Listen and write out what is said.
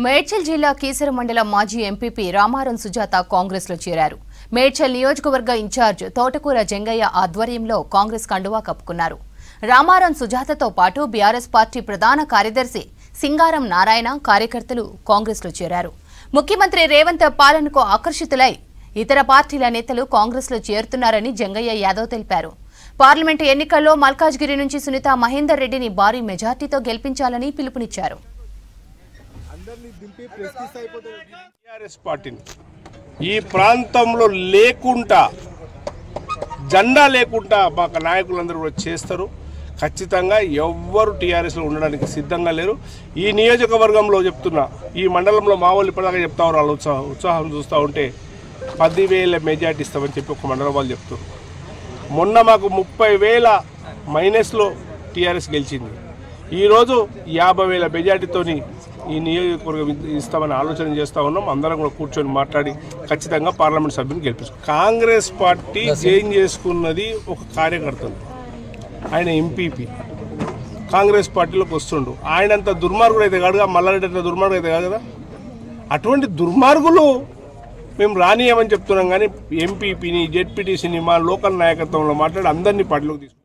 మేడ్చల్ జిల్లా కీసర మండలం మాజీ ఎంపీపీ రామారం సుజాత కాంగ్రెస్ లో చేరారు. మేడ్చల్ నియోజకవర్గ ఇన్ఛార్జ్ తోటకూర జంగయ్య ఆధ్వర్యంలో కాంగ్రెస్ కండువా కప్పుకున్నారు. రామారం సుజాతతో పాటు బీఆర్ఎస్ పార్టీ ప్రధాన కార్యదర్శి సింగారం నారాయణ కార్యకర్తలు కాంగ్రెస్ లో చేరారు. ముఖ్యమంత్రి రేవంత్ పాలనకు ఆకర్షితులై ఇతర పార్టీల నేతలు కాంగ్రెస్ లో చేరుతున్నారని జంగయ్య యాదవ్ తెలిపారు. పార్లమెంటు ఎన్నికల్లో మల్కాజ్గిరి నుంచి సునీత మహేందర్ రెడ్డిని భారీ మెజార్టీతో గెలిపించాలని పిలుపునిచ్చారు. ఈ ప్రాంతంలో లేకుండా జెండా లేకుండా మా నాయకులందరూ కూడా చేస్తారు. ఖచ్చితంగా ఎవ్వరు టీఆర్ఎస్లో ఉండడానికి సిద్ధంగా లేరు. ఈ నియోజకవర్గంలో చెప్తున్నా, ఈ మండలంలో మా వాళ్ళు ఇప్పటిదాకా చెప్తా ఉన్నారు. ఉత్సాహం చూస్తూ ఉంటే 10,000 మెజార్టీ ఇస్తామని చెప్పి ఒక మండలం వాళ్ళు చెప్తారు. మొన్న మాకు 30,000 మైనస్లో టీఆర్ఎస్ గెలిచింది. ఈరోజు 50,000 మెజార్టీతోని ఈ నియోజకవర్గం ఇస్తామని ఆలోచన చేస్తూ ఉన్నాం. అందరం కూడా కూర్చొని మాట్లాడి ఖచ్చితంగా పార్లమెంట్ సభ్యుని గెలిపిస్తాం. కాంగ్రెస్ పార్టీ చేంజ్ చేసుకున్నది ఒక కార్యకర్తలు, ఆయన ఎంపీపీ కాంగ్రెస్ పార్టీలోకి వస్తుండు. ఆయనంత దుర్మార్గుడు అయితే కాదుగా, మల్లారెడ్డి అంత దుర్మార్గుడు అయితే కాదు కదా. అటువంటి దుర్మార్గులు మేము రానియమని చెప్తున్నాం. కానీ ఎంపీపీని, జెడ్పీటీసీని మా లోకల్ నాయకత్వంలో మాట్లాడి అందరినీ పార్టీలోకి తీసుకుంటాం.